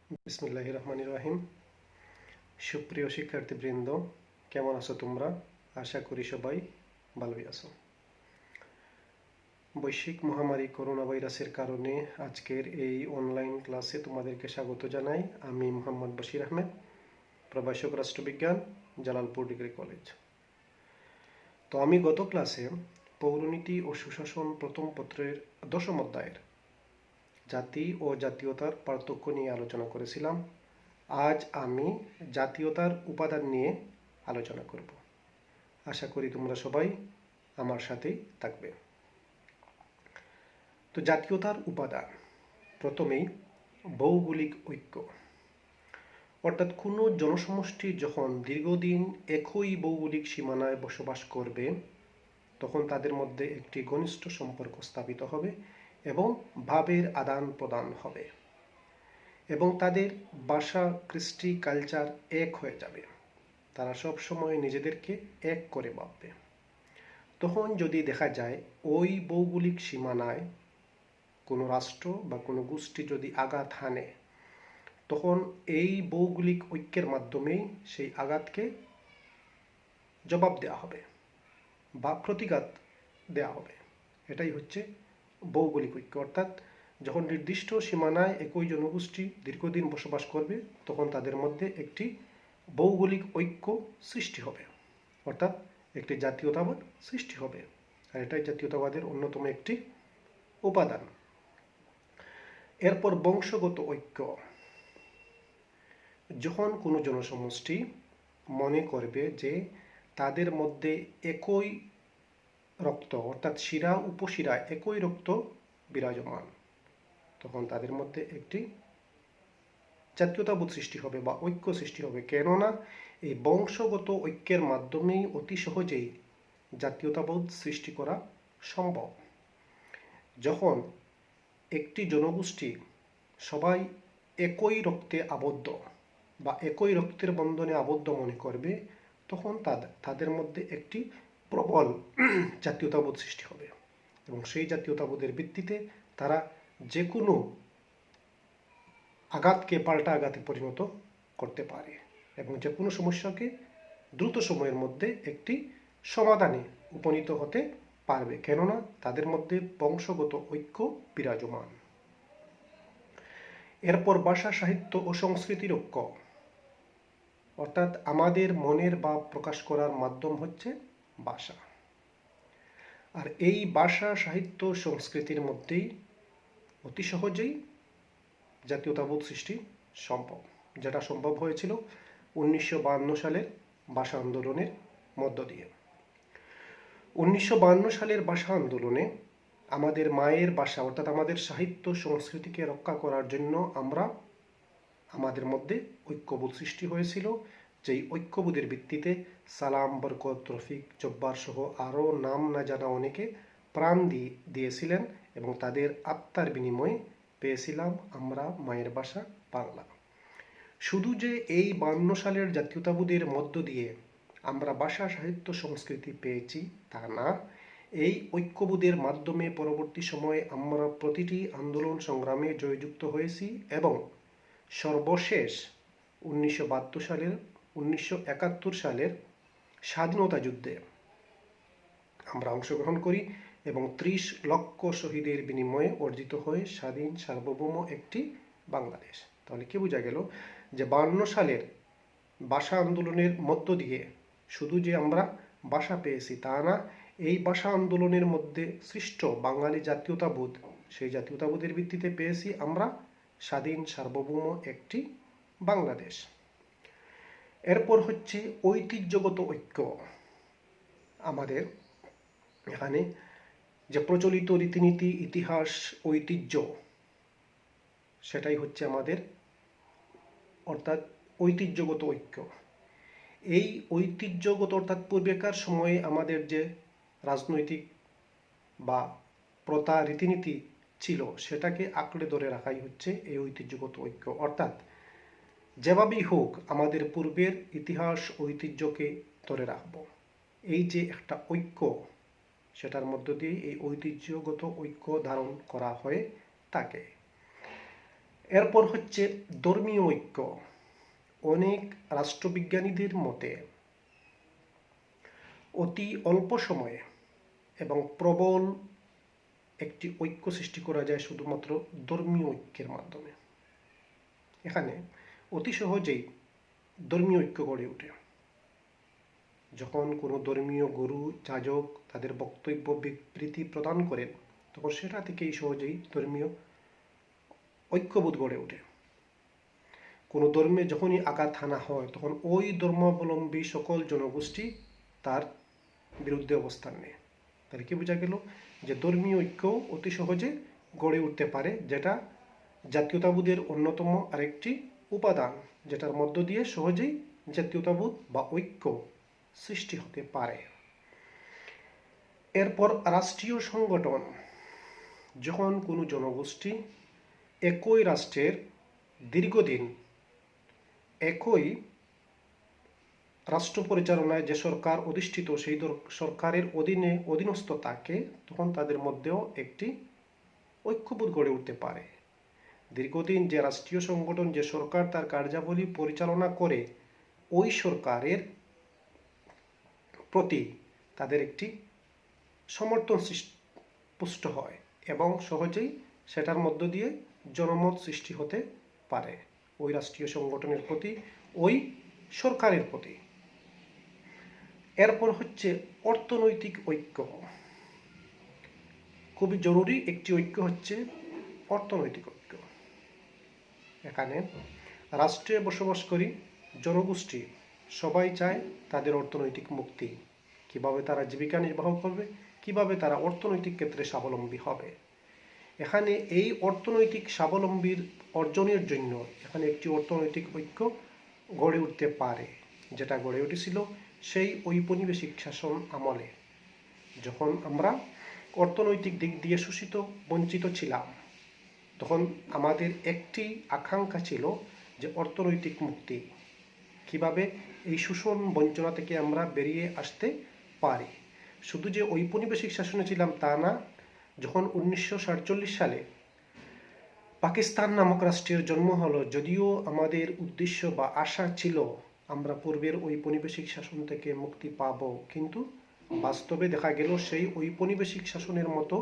বিসমিল্লাহির রহমানির রহিম। সুপ্রিয় শিক্ষার্থীবৃন্দ, কেমন আছো তোমরা? আশা করি সবাই ভালোই আছো। বৈশ্বিক মহামারী করোনা ভাইরাসের কারণে আজকের এই অনলাইন ক্লাসে তোমাদেরকে স্বাগত জানাই। আমি মোহাম্মদ বশির আহমেদ, প্রভাষক রাষ্ট্রবিজ্ঞান, জালালপুর ডিগ্রি কলেজ। তো আমি গত ক্লাসে পৌরনীতি ও সুশাসন প্রথম পত্রের 10ম অধ্যায়ের জাতি ও জাতীয়তার পার্থক্য নিয়ে আলোচনা করেছিলাম। আজ আমি জাতীয়তার উপাদান নিয়ে আলোচনা করব। আশা করি তোমরা সবাই আমার সাথেই থাকবে। তো জাতীয়তার উপাদান, প্রথমেই ভৌগোলিক ঐক্য, অর্থাৎ কোনো জনসমষ্টি যখন দীর্ঘদিন একই ভৌগোলিক সীমানায় বসবাস করবে তখন তাদের মধ্যে একটি ঘনিষ্ঠ সম্পর্ক স্থাপিত হবে এবং ভাবের আদান প্রদান হবে এবং তাদের ভাষা, কৃষ্টি, কালচার এক হয়ে যাবে। তারা সব সময় নিজেদেরকে এক করে ভাববে। তখন যদি দেখা যায় ওই ভৌগোলিক সীমানায় কোনো রাষ্ট্র বা কোনো গোষ্ঠী যদি আঘাত হানে, তখন এই ভৌগোলিক ঐক্যের মাধ্যমেই সেই আঘাতকে জবাব দেওয়া হবে বা প্রতিঘাত দেওয়া হবে। এটাই হচ্ছে ভৌগোলিক ঐক্য। অর্থাৎ যখন নির্দিষ্ট সীমানায় একই জনগোষ্ঠী দীর্ঘদিন বসবাস করবে তখন তাদের মধ্যে একটি ভৌগোলিক ঐক্য সৃষ্টি হবে, অর্থাৎ একটি জাতীয়তাবাদ সৃষ্টি হবে। আর এটাই জাতীয়তাবাদের অন্যতম একটি উপাদান। এরপর বংশগত ঐক্য, যখন কোনো জনসমষ্টি মনে করবে যে তাদের মধ্যে একই রক্ত, অর্থাৎ শিরা উপশিরায় একই রক্ত বিরাজমান, তখন তাদের মধ্যে একটি জাতীয়তাবোধ সৃষ্টি হবে বা ঐক্য সৃষ্টি হবে। কেননা এই বংশগত ঐক্যের মাধ্যমেই অতি সহজেই জাতীয়তাবোধ সৃষ্টি করা সম্ভব। যখন একটি জনগোষ্ঠী সবাই একই রক্তে আবদ্ধ বা একই রক্তের বন্ধনে আবদ্ধ মনে করবে, তখন তাদের মধ্যে একটি প্রবল জাতীয়তাবোধ সৃষ্টি হবে এবং সেই জাতীয়তাবোধের ভিত্তিতে তারা যে কোনো আঘাতকে পাল্টা আঘাতে পরিণত করতে পারে এবং যে কোনো সমস্যাকে দ্রুত সময়ের মধ্যে একটি সমাধানে উপনীত হতে পারবে, কেননা তাদের মধ্যে বংশগত ঐক্য বিরাজমান। এরপর ভাষা, সাহিত্য ও সংস্কৃতির ঐক্য, অর্থাৎ আমাদের মনের ভাব প্রকাশ করার মাধ্যম হচ্ছে ভাষা। আর এই ভাষা, সাহিত্য, সংস্কৃতির মধ্যেই অতি সহজেই জাতীয়তাবোধ সৃষ্টি সম্ভব, যেটা সম্ভব হয়েছিল 1952 সালের ভাষা আন্দোলনের মধ্য দিয়ে। 1952 সালের ভাষা আন্দোলনে আমাদের মায়ের ভাষা, অর্থাৎ আমাদের সাহিত্য সংস্কৃতিকে রক্ষা করার জন্য আমাদের মধ্যে ঐক্যবোধ সৃষ্টি হয়েছিল, যেই ঐক্যবোধের ভিত্তিতে সালাম, বরকত, রফিক, জব্বার সহ আরও নাম না জানা অনেকে প্রাণ দিয়েছিলেন এবং তাদের আত্মার বিনিময়ে পেয়েছিলাম আমরা মায়ের ভাষা বাংলা। শুধু যে এই 52 সালের জাতীয়তাবোধের মধ্য দিয়ে আমরা ভাষা, সাহিত্য, সংস্কৃতি পেয়েছি তা না, এই ঐক্যবোধের মাধ্যমে পরবর্তী সময়ে আমরা প্রতিটি আন্দোলন সংগ্রামে জয়যুক্ত হয়েছি এবং সর্বশেষ 1971 সালের স্বাধীনতা যুদ্ধে আমরা অংশগ্রহণ করি এবং 30 লক্ষ শহীদের বিনিময়ে অর্জিত হয়ে স্বাধীন সার্বভৌম একটি বাংলাদেশ। তাহলে কি বোঝা গেল যে 52 সালের ভাষা আন্দোলনের মধ্য দিয়ে শুধু যে আমরা ভাষা পেয়েছি তা না, এই ভাষা আন্দোলনের মধ্যে সৃষ্ট বাঙালি জাতীয়তাবোধ, সেই জাতীয়তাবোধের ভিত্তিতে পেয়েছি আমরা স্বাধীন সার্বভৌম একটি বাংলাদেশ। এরপর হচ্ছে ঐতিহ্যগত ঐক্য। আমাদের এখানে যে প্রচলিত রীতিনীতি, ইতিহাস, ঐতিহ্য, সেটাই হচ্ছে আমাদের অর্থাৎ ঐতিহ্যগত ঐক্য। এই ঐতিহ্যগত অর্থাৎ পূর্বেকার সময়ে আমাদের যে রাজনৈতিক বা প্রথা, রীতিনীতি ছিল সেটাকে আঁকড়ে ধরে রাখাই হচ্ছে এই ঐতিহ্যগত ঐক্য। অর্থাৎ যেভাবেই হোক আমাদের পূর্বের ইতিহাস, ঐতিহ্যকে ধরে রাখব, এই যে একটা ঐক্য, সেটার মধ্য দিয়ে এই ঐতিহ্যগত ঐক্য ধারণ করা হয়ে থাকে। এরপর হচ্ছে ধর্মীয় ঐক্য। অনেক রাষ্ট্রবিজ্ঞানীদের মতে অতি অল্প সময়ে এবং প্রবল একটি ঐক্য সৃষ্টি করা যায় শুধুমাত্র ধর্মীয় ঐক্যের মাধ্যমে। এখানে অতি সহজেই ধর্মীয় ঐক্য গড়ে ওঠে। যখন কোনো ধর্মীয় গুরু যাজক তাদের বক্তব্য বিবৃতি প্রদান করেন, তখন সেটা থেকেই সহজেই ধর্মীয় ঐক্যবোধ গড়ে ওঠে। কোনো ধর্মে যখনই আঘাত হানা হয়, তখন ওই ধর্মাবলম্বী সকল জনগোষ্ঠী তার বিরুদ্ধে অবস্থান নেয়। তাহলে কি বোঝা গেল যে ধর্মীয় ঐক্যও অতি সহজে গড়ে উঠতে পারে, যেটা জাতীয়তাবোধের অন্যতম আরেকটি উপাদান, যেটার মধ্য দিয়ে সহজেই জাতীয়তাবোধ বা ঐক্য সৃষ্টি হতে পারে। এরপর রাষ্ট্রীয় সংগঠন। যখন কোনো জনগোষ্ঠী একই রাষ্ট্রের দীর্ঘদিন একই রাষ্ট্র পরিচালনায় যে সরকার অধিষ্ঠিত সেই সরকারের অধীনস্থ থাকে, তখন তাদের মধ্যেও একটি ঐক্যবোধ গড়ে উঠতে পারে। দীর্ঘদিন যে রাষ্ট্রীয় সংগঠন, যে সরকার তার কার্যাবলী পরিচালনা করে, ওই সরকারের প্রতি তাদের একটি সমর্থন পুষ্ট হয় এবং সহজেই সেটার মধ্য দিয়ে জনমত সৃষ্টি হতে পারে ওই রাষ্ট্রীয় সংগঠনের প্রতি, ওই সরকারের প্রতি। এরপর হচ্ছে অর্থনৈতিক ঐক্য। খুবই জরুরি একটি ঐক্য হচ্ছে অর্থনৈতিক ঐক্য। এখানে রাষ্ট্রে বসবাসকারী জনগোষ্ঠী সবাই চায় তাদের অর্থনৈতিক মুক্তি। কিভাবে তারা জীবিকা নির্বাহ করবে, কিভাবে তারা অর্থনৈতিক ক্ষেত্রে স্বাবলম্বী হবে। এখানে এই অর্থনৈতিক স্বাবলম্বীর অর্জনের জন্য এখানে একটি অর্থনৈতিক ঐক্য গড়ে উঠতে পারে, যেটা গড়ে উঠেছিল সেই ঔপনিবেশিক শাসন আমলে, যখন আমরা অর্থনৈতিক দিক দিয়ে শোষিত বঞ্চিত ছিলাম। তখন আমাদের একটি আকাঙ্ক্ষা ছিল যে অর্থনৈতিক মুক্তি, কিভাবে এই শোষণ বঞ্চনা থেকে আমরা বেরিয়ে আসতে পারি। শুধু যে ঔপনিবেশিক শাসনে ছিলাম তা না, যখন 1947 সালে পাকিস্তান নামক রাষ্ট্রের জন্ম হলো, যদিও আমাদের উদ্দেশ্য বা আশা ছিল আমরা পূর্বের ঔপনিবেশিক শাসন থেকে মুক্তি পাব, কিন্তু বাস্তবে দেখা গেল সেই ঔপনিবেশিক শাসনের মতো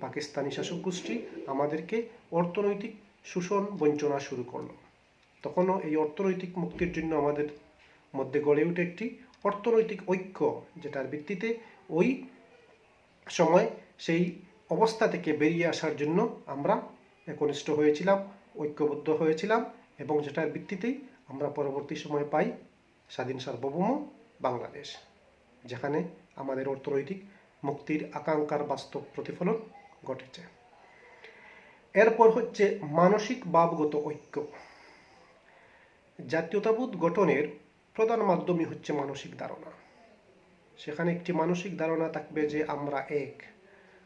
পাকিস্তানি শাসক গোষ্ঠী আমাদেরকে অর্থনৈতিক শোষণ বঞ্চনা শুরু করলো। তখনও এই অর্থনৈতিক মুক্তির জন্য আমাদের মধ্যে গড়ে উঠে একটি অর্থনৈতিক ঐক্য, যেটার ভিত্তিতে ওই সময় সেই অবস্থা থেকে বেরিয়ে আসার জন্য আমরা একনিষ্ঠ হয়েছিলাম, ঐক্যবদ্ধ হয়েছিলাম, এবং যেটার ভিত্তিতেই আমরা পরবর্তী সময় পাই স্বাধীন সার্বভৌম বাংলাদেশ, যেখানে আমাদের অর্থনৈতিক মুক্তির আকাঙ্ক্ষার বাস্তব প্রতিফলন ঘটেছে। এরপর হচ্ছে মানসিক ভাবগত ঐক্য। জাতীয়তাবোধ গঠনের প্রধান মাধ্যমই হচ্ছে মানসিক ধারণা। সেখানে একটি মানসিক ধারণা থাকবে যে আমরা এক,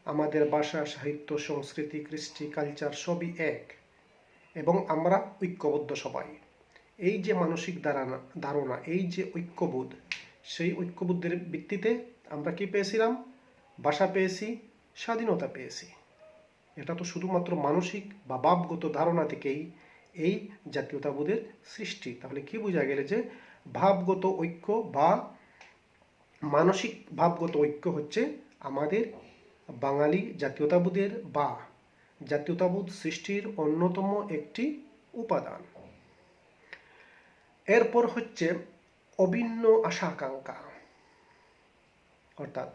আমাদের ভাষা, সাহিত্য, সংস্কৃতি, কৃষ্টি, কালচার সবই এক, এবং আমরা ঐক্যবদ্ধ সবাই। এই যে মানসিক ধারণা, এই যে ঐক্যবোধ, সেই ঐক্যবোধের ভিত্তিতে আমরা কি পেয়েছিলাম? ভাষা পেয়েছি, স্বাধীনতা পেয়েছি। এটা তো শুধুমাত্র মানসিক বা ভাবগত ধারণা থেকেই এই জাতীয়তাবোধের সৃষ্টি। তাহলে কি বোঝা গেল যে ভাবগত ঐক্য বা মানসিক ভাবগত ঐক্য হচ্ছে আমাদের বাঙালি জাতীয়তাবোধের বা জাতীয়তাবোধ সৃষ্টির অন্যতম একটি উপাদান। এরপর হচ্ছে অভিন্ন আশা আকাঙ্ক্ষা। অর্থাৎ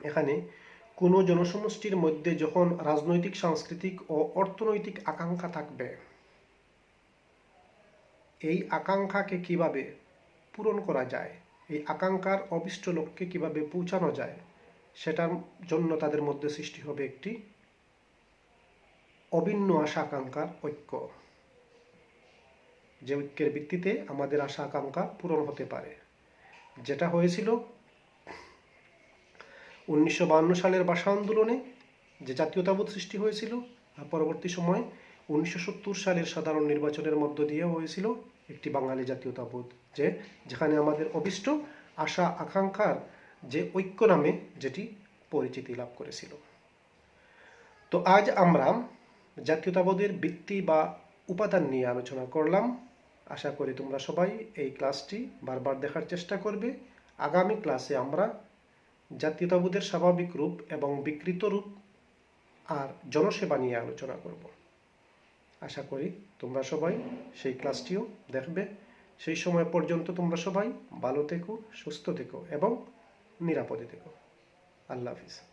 এখানে কোনো জনসমষ্টির মধ্যে যখন রাজনৈতিক, সাংস্কৃতিক ও অর্থনৈতিক আকাঙ্ক্ষা থাকবে, এই আকাঙ্ক্ষাকে কিভাবে পূরণ করা যায়, এই আকাঙ্ক্ষার অভিষ্ট লক্ষ্যে কিভাবে পৌঁছানো যায়, সেটার জন্য তাদের মধ্যে সৃষ্টি হবে একটি অভিন্ন আশা আকাঙ্ক্ষার ঐক্য, যে ঐক্যের ভিত্তিতে আমাদের আশা আকাঙ্ক্ষা পূরণ হতে পারে। যেটা হয়েছিল 1952 সালের ভাষা আন্দোলনে, যে জাতীয়তাবোধ সৃষ্টি হয়েছিল, আর পরবর্তী সময় 1970 সালের সাধারণ নির্বাচনের মধ্য দিয়ে হয়েছিল একটি বাঙালি জাতীয়তাবোধ, যেখানে আমাদের অভিষ্ট আশা আকাঙ্ক্ষার যে ঐক্য নামে যেটি পরিচিতি লাভ করেছিল। তো আজ আমরা জাতীয়তাবোধের ভিত্তি বা উপাদান নিয়ে আলোচনা করলাম। আশা করি তোমরা সবাই এই ক্লাসটি বারবার দেখার চেষ্টা করবে। আগামী ক্লাসে আমরা জাতীয়তাবোধের স্বাভাবিক রূপ এবং বিকৃত রূপ আর জনসেবা নিয়ে আলোচনা করব। আশা করি তোমরা সবাই সেই ক্লাসটিও দেখবে। সেই সময় পর্যন্ত তোমরা সবাই ভালো থেকো, সুস্থ থেকো এবং নিরাপদে থেকো। আল্লাহ হাফিজ।